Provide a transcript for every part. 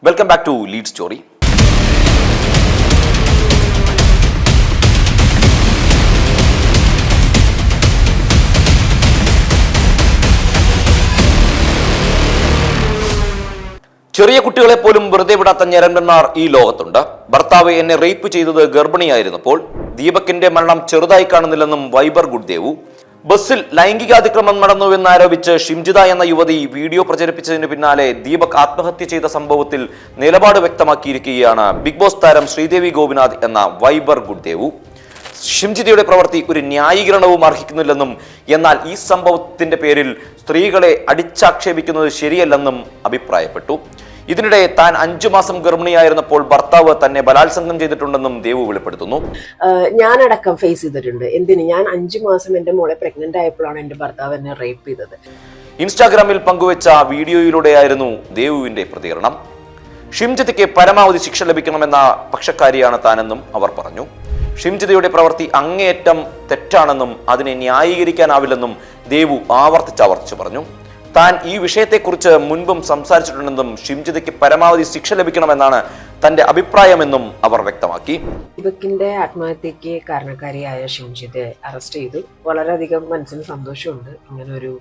Welcome back to lead story. ചെറിയ കുട്ടികളെ പോലും വെറുതെ വിടാത്ത ഞരമ്പന്മാർ ഈ ലോകത്തുണ്ട്. ഭർത്താവ് എന്നെ റേപ്പ് ചെയ്തത് ഗർഭിണിയായിരുന്നപ്പോൾ. ദീപകിന്റെ മരണം ചെറുതായി കാണുന്നില്ലെന്നും വൈബർ ഗുഡ്ദേവു. ബസ്സിൽ ലൈംഗികാതിക്രമം നടന്നുവെന്നാരോപിച്ച് ഷിംജിത എന്ന യുവതി വീഡിയോ പ്രചരിപ്പിച്ചതിന് പിന്നാലെ ദീപക് ആത്മഹത്യ ചെയ്ത സംഭവത്തിൽ നിലപാട് വ്യക്തമാക്കിയിരിക്കുകയാണ് ബിഗ് ബോസ് താരം ശ്രീദേവി ഗോപിനാഥ് എന്ന വൈബർ ഗുഡ്ദേവു. ഷിംജിതയുടെ പ്രവൃത്തി ഒരു ന്യായീകരണവും അർഹിക്കുന്നില്ലെന്നും എന്നാൽ ഈ സംഭവത്തിന്റെ പേരിൽ സ്ത്രീകളെ അടിച്ചാക്ഷേപിക്കുന്നത് ശരിയല്ലെന്നും അഭിപ്രായപ്പെട്ടു. ഇതിനിടെ താൻ 5 മാസം ഗർഭിണിയായിരുന്നപ്പോൾ ഭർത്താവ് തന്നെ ബലാത്സംഗം ചെയ്തിട്ടുണ്ടെന്നും ദേവു വെളിപ്പെടുത്തുന്നു. ഞാനടക്കം ഫേസ് ചെയ്തിട്ടുണ്ട്. എന്തിന്? ഞാൻ 5 മാസം എന്റെ മോളെ പ്രഗ്നന്റ് ആയപ്പോഴാണ് എന്റെ ഭർത്താവ് എന്നെ റേപ്പ് ചെയ്തത്. ഇൻസ്റ്റാഗ്രാമിൽ പങ്കുവച്ച വീഡിയോയിലൂടെയായിരുന്നു ദേവുവിന്റെ പ്രതികരണം. ഷിംജിതയ്ക്ക് പരമാവധി ശിക്ഷ ലഭിക്കണമെന്ന പക്ഷക്കാരിയാണ് താനെന്നും അവർ പറഞ്ഞു. ഷിംജിതയുടെ പ്രവൃത്തി അങ്ങേയറ്റം തെറ്റാണെന്നും അതിനെ ന്യായീകരിക്കാനാവില്ലെന്നും ദേവു ആവർത്തിച്ചു പറഞ്ഞു. താൻ ഈ വിഷയത്തെക്കുറിച്ച് മുൻപും സംസാരിച്ചിട്ടുണ്ടെന്നും ഷിംജിതയ്ക്ക് പരമാവധി ശിക്ഷ ലഭിക്കണമെന്നാണ് തന്റെ അഭിപ്രായമെന്നും അവർ വ്യക്തമാക്കി. ദീപകിന്റെ ആത്മഹത്യക്ക് കാരണക്കാരിയായ ഷിംജിതയെ അറസ്റ്റ് ചെയ്തു. വളരെയധികം മനസ്സിന് സന്തോഷമുണ്ട്. ഇങ്ങനെ ഒരു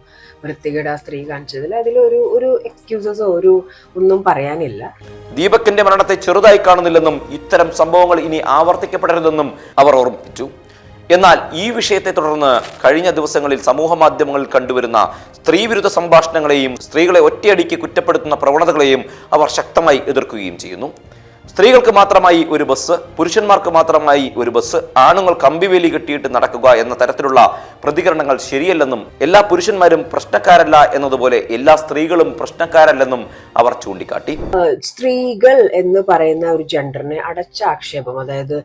വൃത്തികേട് സ്ത്രീ കാണിച്ചതിൽ അതിലൊരു എക്സ്ക്യൂസസോ ഒന്നും പറയാനില്ല. ദീപകിന്റെ മരണത്തെ ചെറുതായി കാണുന്നില്ലെന്നും ഇത്തരം സംഭവങ്ങൾ ഇനി ആവർത്തിക്കപ്പെടരുതെന്നും അവർ ഓർമ്മിപ്പിച്ചു. എന്നാൽ ഈ വിഷയത്തെ തുടർന്ന് കഴിഞ്ഞ ദിവസങ്ങളിൽ സമൂഹ മാധ്യമങ്ങളിൽ കണ്ടുവരുന്ന സ്ത്രീവിരുദ്ധ സംഭാഷണങ്ങളെയും സ്ത്രീകളെ ഒറ്റയടിക്ക് കുറ്റപ്പെടുത്തുന്ന പ്രവണതകളെയും അവർ ശക്തമായി എതിർക്കുകയും ചെയ്യുന്നു. സ്ത്രീകൾക്ക് മാത്രമായി ഒരു ബസ്, പുരുഷന്മാർക്ക് മാത്രമായി ഒരു ബസ്, ആണുങ്ങൾ കമ്പിവേലി കെട്ടിയിട്ട് നടക്കുക എന്ന തരത്തിലുള്ള പ്രതികരണങ്ങൾ ശരിയല്ലെന്നും എല്ലാ പുരുഷന്മാരും പ്രശ്നക്കാരല്ല എന്നതുപോലെ എല്ലാ സ്ത്രീകളും പ്രശ്നക്കാരല്ലെന്നും അവർ ചൂണ്ടിക്കാട്ടി. സ്ത്രീകൾ എന്ന് പറയുന്ന ഒരു ജെൻഡറിനെ അടച്ച ആക്ഷേപം, അതായത്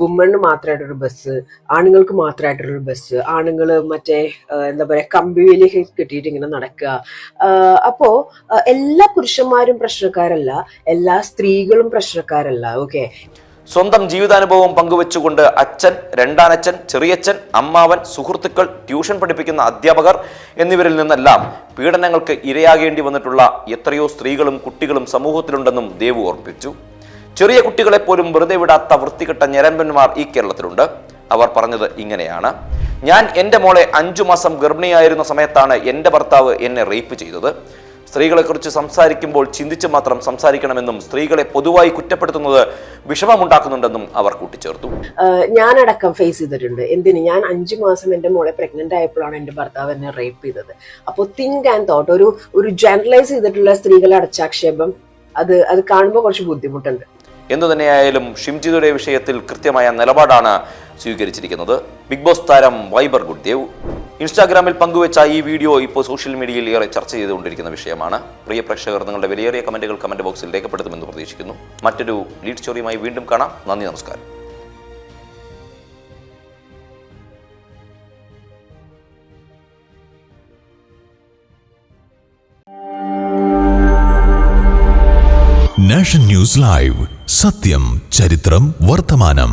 വുമണ് മാത്രമായിട്ടൊരു ബസ്, ആണുങ്ങൾക്ക് മാത്രമായിട്ടൊരു ബസ്, ആണുങ്ങള് മറ്റേ എന്താ പറയാ കമ്പിവേലി കെട്ടിയിട്ട് ഇങ്ങനെ നടക്കുക. അപ്പോ എല്ലാ പുരുഷന്മാരും പ്രശ്നക്കാരല്ല, എല്ലാ സ്ത്രീകളും പ്രശ്നക്കാരല്ല. ഓക്കെ, സ്വന്തം ജീവിതാനുഭവം പങ്കുവെച്ചുകൊണ്ട് അച്ഛൻ, രണ്ടാനച്ഛൻ, ചെറിയച്ഛൻ, അമ്മാവൻ, സുഹൃത്തുക്കൾ, ട്യൂഷൻ പഠിപ്പിക്കുന്ന അധ്യാപകർ എന്നിവരിൽ നിന്നെല്ലാം പീഡനങ്ങൾക്ക് ഇരയാകേണ്ടി വന്നിട്ടുള്ള എത്രയോ സ്ത്രീകളും കുട്ടികളും സമൂഹത്തിലുണ്ടെന്നും ദേവു ഓർമ്മിപ്പിച്ചു. ചെറിയ കുട്ടികളെ പോലും വെറുതെ വിടാത്ത വൃത്തികെട്ട ഞരമ്പന്മാർ ഈ കേരളത്തിലുണ്ട്. അവർ പറഞ്ഞത് ഇങ്ങനെയാണ്: ഞാൻ എൻ്റെ മോളെ 5 മാസം ഗർഭിണിയായിരുന്ന സമയത്താണ് എൻ്റെ ഭർത്താവ് എന്നെ റേപ്പ് ചെയ്തത്. സ്ത്രീകളെക്കുറിച്ച് സംസാരിക്കുമ്പോൾ ചിന്തിച്ച് മാത്രം സംസാരിക്കണമെന്നും സ്ത്രീകളെ പൊതുവായി കുറ്റപ്പെടുത്തുന്നത് വിഷമമുണ്ടാക്കുന്നുണ്ടെന്നും അവർ കൂട്ടിച്ചേർത്തു. ഞാനടക്കം ഫേസ് ചെയ്തിട്ടുണ്ട്. എന്തിന്? ഞാൻ 5 മാസം എന്റെ മോളെ പ്രഗ്നന്റ് ആയപ്പോഴാണ് എന്റെ ഭർത്താവ് എന്നെ റേപ്പ് ചെയ്തത്. അപ്പോൾ തിങ്ക് ആൻഡ് തോട്ട്, ഒരു ജനറലൈസ് ചെയ്തിട്ടുള്ള സ്ത്രീകളെ അടച്ചാക്ഷേപം അത് കാണുമ്പോൾ കുറച്ച് ബുദ്ധിമുട്ടുണ്ട്. എന്തു തന്നെയായാലും ഷിംജിതയുടെ വിഷയത്തിൽ കൃത്യമായ നിലപാടാണ് സ്വീകരിച്ചിരിക്കുന്നത് ബിഗ് ബോസ് താരം വൈബർ ഗുഡ്ദേവ്. ഇൻസ്റ്റാഗ്രാമിൽ പങ്കുവെച്ച ഈ വീഡിയോ ഇപ്പോൾ സോഷ്യൽ മീഡിയയിൽ ഏറെ ചർച്ച ചെയ്തുകൊണ്ടിരിക്കുന്ന വിഷയമാണ്. പ്രിയ പ്രേക്ഷകർ, നിങ്ങളുടെ വിലയേറിയ കമന്റുകൾ കമന്റ് ബോക്സിൽ രേഖപ്പെടുത്തുമെന്ന് പ്രതീക്ഷിക്കുന്നു. മറ്റൊരു ലീഡ് സ്റ്റോറിയുമായി വീണ്ടും കാണാം. നന്ദി, നമസ്കാരം. നാഷൻ ന്യൂസ് ലൈവ്, സത്യം, ചരിത്രം, വർത്തമാനം.